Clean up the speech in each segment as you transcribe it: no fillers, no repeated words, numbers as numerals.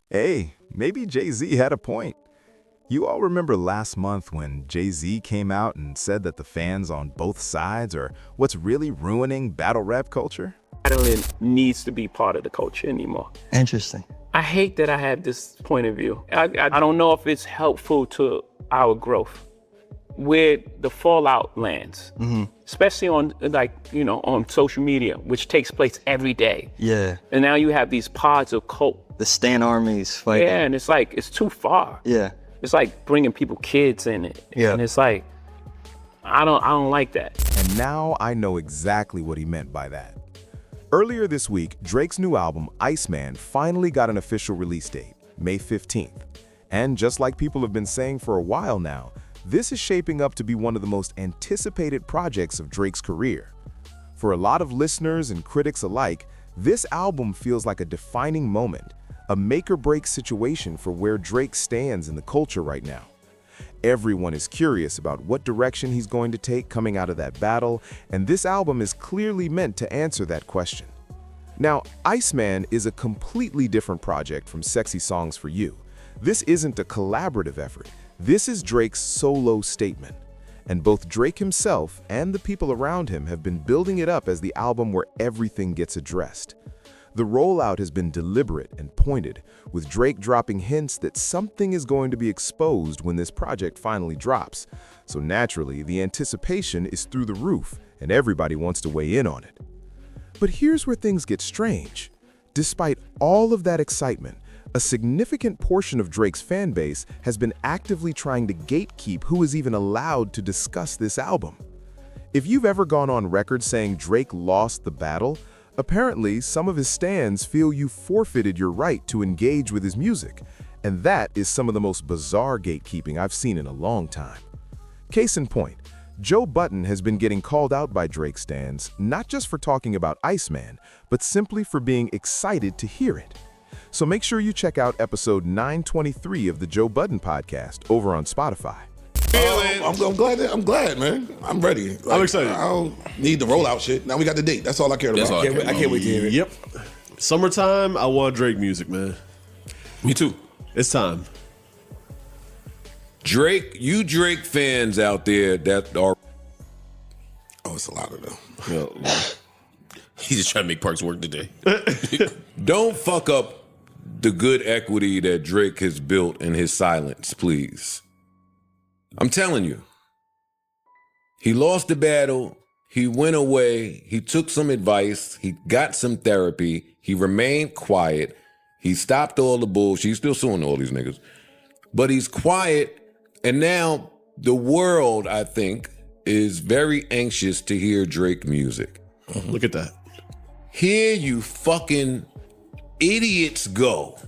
Hey, maybe Jay-Z had a point. You all remember last month when Jay-Z came out and said that the fans on both sides are what's really ruining battle rap culture? Battling needs to be part of the culture anymore. Interesting. I hate that I have this point of view. I don't know if it's helpful to our growth. Where the fallout lands, especially on on social media, which takes place every day. Yeah. And now you have these pods of cult. The Stan armies fighting. Yeah, and it's like, it's too far. Yeah. It's like bringing people kids in it. Yeah. And it's like, I don't like that. And now I know exactly what he meant by that. Earlier this week, Drake's new album, Iceman, finally got an official release date, May 15th. And just like people have been saying for a while now, this is shaping up to be one of the most anticipated projects of Drake's career. For a lot of listeners and critics alike, this album feels like a defining moment, a make-or-break situation for where Drake stands in the culture right now. Everyone is curious about what direction he's going to take coming out of that battle, and this album is clearly meant to answer that question. Now, Iceman is a completely different project from Sexy Songs for You. This isn't a collaborative effort. This is Drake's solo statement, and both Drake himself and the people around him have been building it up as the album where everything gets addressed. The rollout has been deliberate and pointed, with Drake dropping hints that something is going to be exposed when this project finally drops. So naturally, the anticipation is through the roof, and everybody wants to weigh in on it. But here's where things get strange. Despite all of that excitement, a significant portion of Drake's fan base has been actively trying to gatekeep who is even allowed to discuss this album. If you've ever gone on record saying Drake lost the battle, apparently some of his stans feel you forfeited your right to engage with his music, and that is some of the most bizarre gatekeeping I've seen in a long time. Case in point, Joe Budden has been getting called out by Drake stans, not just for talking about Iceman, but simply for being excited to hear it. So make sure you check out episode 923 of the Joe Budden podcast over on Spotify. I'm glad, man. I'm ready. I'm excited. I don't need the rollout shit. Now we got the date. That's all I care about. I can't wait to hear it. Yep. Summertime, I want Drake music, man. Me too. It's time. Drake, you Drake fans out there that are... Oh, it's a lot of them. He's just trying to make Parks work today. Don't fuck up the good equity that Drake has built in his silence, please. I'm telling you. He lost the battle. He went away. He took some advice. He got some therapy. He remained quiet. He stopped all the bullshit. He's still suing all these niggas. But he's quiet. And now the world, I think, is very anxious to hear Drake music. Look at that. Here you fucking idiots go.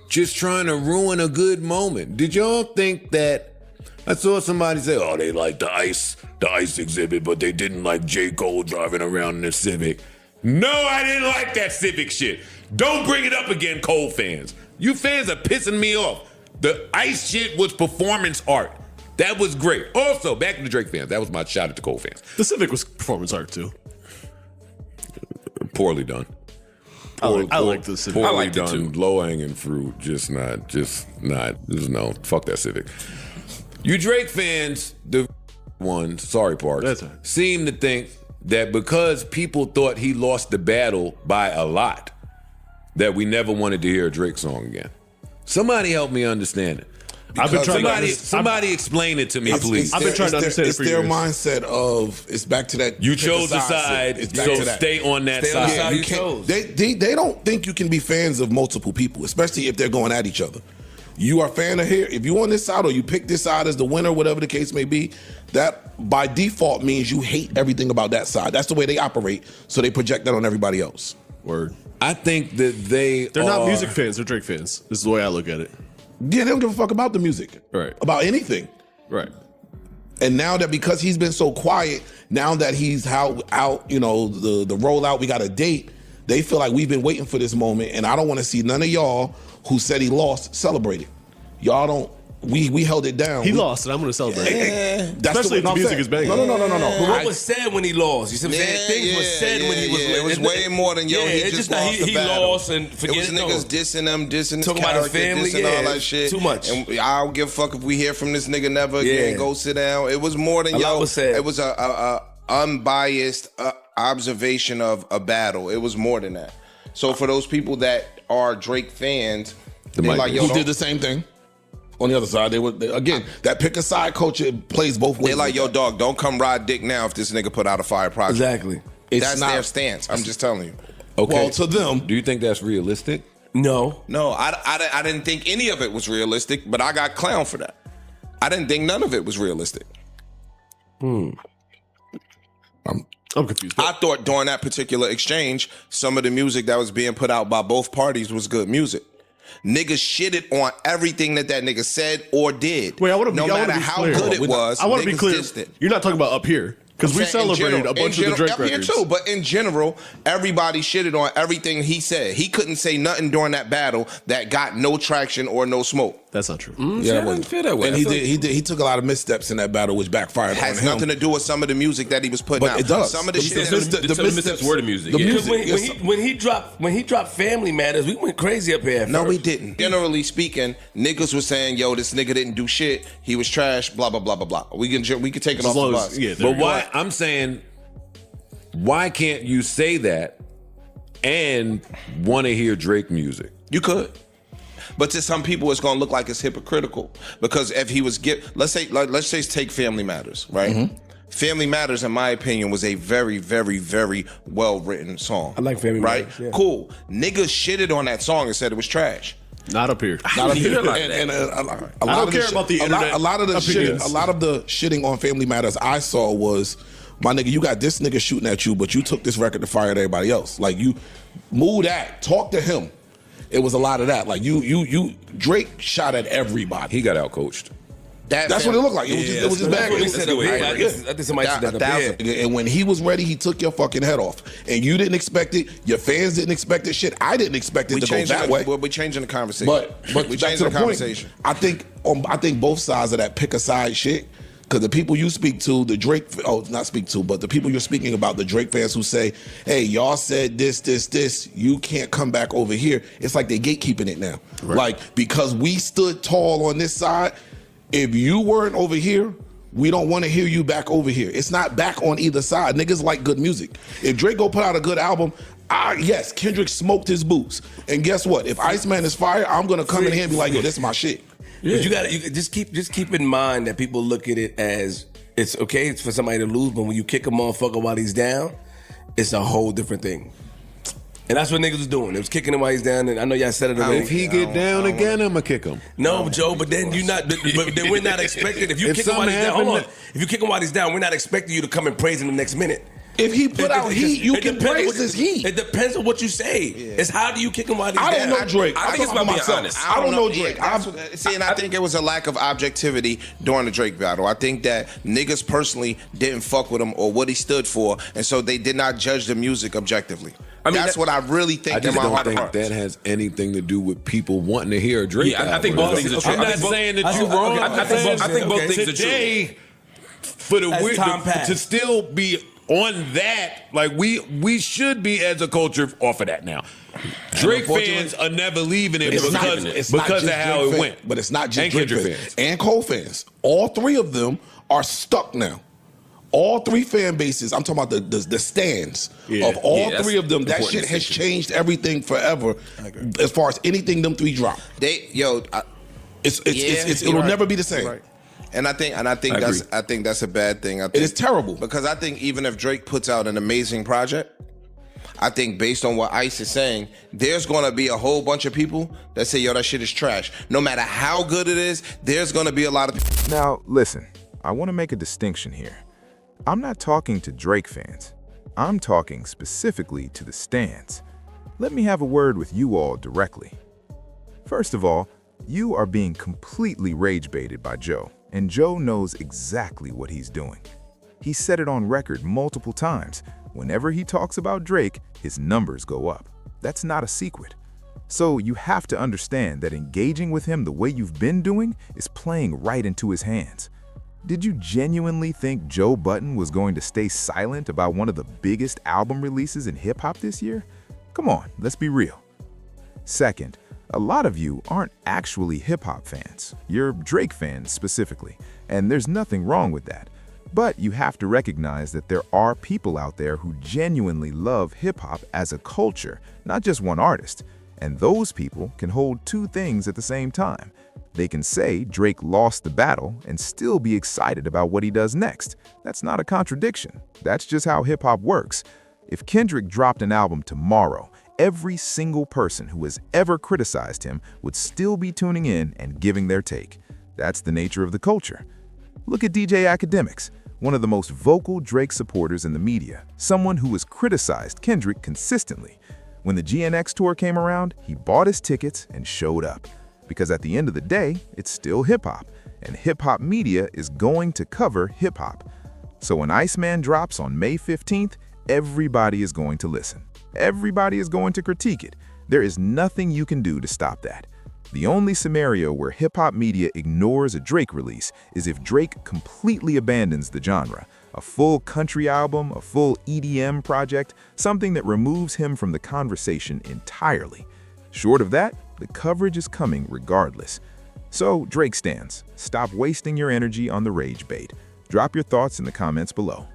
Just trying to ruin a good moment. Did y'all think that... I saw somebody say, oh, they like the ice exhibit, but they didn't like J. Cole driving around in the Civic. No, I didn't like that Civic shit. Don't bring it up again, Cole fans. You fans are pissing me off. The ice shit was performance art. That was great. Also, back to the Drake fans. That was my shout at the Cole fans. The Civic was performance art too. Poorly done. I like the Civic. Poorly I liked it done, too. low-hanging fruit. Just not. No, fuck that Civic. You Drake fans, the ones, sorry Parks, That's right. seem to think that because people thought he lost the battle by a lot, that we never wanted to hear a Drake song again. Somebody help me understand it. I've been trying Somebody explain it to me, please. I've been trying to understand it It's for their years. mindset of, it's back to that. You pick chose a side, It's back so to that. stay on that Yeah, side. you can't, they don't think you can be fans of multiple people, especially if they're going at each other. You are a fan of here. If you on this side or you pick this side as the winner, whatever the case may be, that by default means you hate everything about that side. That's the way they operate, so they project that on everybody else. Word. I think that They're not music fans, they're Drake fans. This is the way I look at it. Yeah, they don't give a fuck about the music. Right. About anything. Right. And now that because he's been so quiet, now that he's out, the rollout, we got a date, they feel like we've been waiting for this moment, and I don't want to see none of y'all who said he lost celebrate it. Y'all don't we held it down. He lost, and I'm going to celebrate. That's Especially if the what I'm music saying. is banging. No. But what was said when he lost? You see what I'm saying? Things were said when he was. It was way more than yo. Yeah, He it's just not lost the he battle. lost and forget it was it. niggas No. dissing them, dissing his Talking about his character, family, dissing yeah, all that shit. too much. And I don't give a fuck if we hear from this nigga never again. Yeah. Go sit down. It was more than A lot yo. was said. It was a unbiased observation of a battle. It was more than that. So for those people that are Drake fans, they like yo. Who did the same thing? On the other side, again, that pick a side culture plays both ways. They like yo, dog. Don't come ride dick now if this nigga put out a fire project. Exactly. That's their stance. I'm just telling you. Okay. Well, to them, Do you think that's realistic? No. No, I didn't think any of it was realistic, but I got clowned for that. I didn't think none of it was realistic. I'm confused. I thought during that particular exchange, some of the music that was being put out by both parties was good music. Niggas shitted on everything that nigga said or did. Wait, I want to be no matter how clear. good it was. I want to be niggas clear. dissed it. You're not talking about up here because we I'm saying in celebrated general- a bunch in of the Drake general- up here records. too, but in general, everybody shitted on everything he said. He couldn't say nothing during that battle that got no traction or no smoke. That's not true. Yeah, I didn't feel that way. and I feel- he took a lot of missteps in that battle, which backfired Has on him. nothing to do with some of the music that he was putting But out. it does. Some of the shit. Some of the missteps were the music. The yeah. music. When he dropped Family Matters, we went crazy up here. At No, first. we didn't. Generally speaking, niggas was saying, "Yo, this nigga didn't do shit. He was trash." Blah blah blah blah blah. We can take it As off the long bus. as, yeah, there But you go. why? I'm saying, why can't you say that and want to hear Drake music? You could. But to some people, it's gonna look like it's hypocritical because if he was let's say take Family Matters, right? Mm-hmm. Family Matters, in my opinion, was a very, very, very well written song. I like Family right? Matters, yeah. Cool. Niggas shitted on that song and said it was trash. Not up here. Not up here. like And a lot I don't of care about the internet a lot of the opinions. shitting, a lot of the shitting on Family Matters I saw was, my nigga, you got this nigga shooting at you, but you took this record to fire at everybody else. Like, you move that, talk to him. It was a lot of that. Like, Drake shot at everybody. He got outcoached. That's what it looked like. It was just bad. That's what It he was said just up here. bad. I think somebody said that up here. And when he was ready, he took your fucking head off. And you didn't expect it. Your fans didn't expect it. Shit, I didn't expect it to go that way. We're changing the conversation. But we back changing to the the conversation. point, I think both sides of that pick a side shit. Because the people you speak to, the Drake, not speak to, but the people you're speaking about, the Drake fans who say, hey, y'all said this, you can't come back over here. It's like they're gatekeeping it now. Right. Like, because we stood tall on this side, if you weren't over here, we don't want to hear you back over here. It's not back on either side. Niggas like good music. If Drake go put out a good album, yes, Kendrick smoked his boots. And guess what? If Iceman is fire, I'm going to come in here and be like, yo, this is my shit. But you just keep in mind that people look at it as it's okay. It's for somebody to lose, but when you kick a motherfucker while he's down, it's a whole different thing. And that's what niggas was doing. They was kicking him while he's down. And I know y'all said it already. If he get down again, I'ma kick him. No, Joe, but then but then we're not expecting. If you If kick him while he's something down, hold on. happened- If you kick him while he's down, we're not expecting you to come and praise him the next minute. If he put out heat, you It can depends praise what- his heat. It depends on what you say. It's how do you kick him while he's I down? don't know Drake. I think it's about being honest. I don't know Drake. Yeah, see, and I think it was a lack of objectivity during the Drake battle. I think that niggas personally didn't fuck with him or what he stood for, and so they did not judge the music objectively. I mean, that's what I really think I in just my don't heart of think hearts. that has anything to do with people wanting to hear a Drake. Yeah, I think album. both things are true. I'm I not think both- saying that I- you're wrong. okay, I'm I think saying both- I think both things are true. today, for the As weird time passed. to still be on that, like we should be as a culture off of that now. Drake fans are never leaving it It's because not just of how Drake it fans, went. but it's not just And Drake Kendrick fans. And Cole fans. All three of them are stuck now. All three fan bases, I'm talking about the stands of all that's three of them. That important shit has distinction. changed everything forever as far as anything them three drop. It'll never be the same. Right. And I think that's a bad thing. I think, It is terrible. because I think even if Drake puts out an amazing project, I think based on what Ice is saying, there's gonna be a whole bunch of people that say, yo, that shit is trash. No matter how good it is, there's gonna be a lot of Now, listen, I want to make a distinction here. I'm not talking to Drake fans. I'm talking specifically to the stands. Let me have a word with you all directly. First of all, you are being completely rage-baited by Joe, and Joe knows exactly what he's doing. He said it on record multiple times. Whenever he talks about Drake, his numbers go up. That's not a secret. So you have to understand that engaging with him the way you've been doing is playing right into his hands. Did you genuinely think Joe Budden was going to stay silent about one of the biggest album releases in hip-hop this year? Come on, let's be real. Second, a lot of you aren't actually hip-hop fans. You're Drake fans specifically, and there's nothing wrong with that. But you have to recognize that there are people out there who genuinely love hip-hop as a culture, not just one artist. And those people can hold two things at the same time. They can say Drake lost the battle and still be excited about what he does next. That's not a contradiction. That's just how hip-hop works. If Kendrick dropped an album tomorrow, every single person who has ever criticized him would still be tuning in and giving their take. That's the nature of the culture. Look at DJ Academics, one of the most vocal Drake supporters in the media, someone who has criticized Kendrick consistently. When the GNX tour came around, he bought his tickets and showed up. Because at the end of the day, it's still hip-hop, and hip-hop media is going to cover hip-hop. So when Iceman drops on May 15th, everybody is going to listen. Everybody is going to critique it. There is nothing you can do to stop that. The only scenario where hip-hop media ignores a Drake release is if Drake completely abandons the genre. A full country album, a full EDM project, something that removes him from the conversation entirely. Short of that, the coverage is coming regardless. So, Drake stans, stop wasting your energy on the rage bait. Drop your thoughts in the comments below.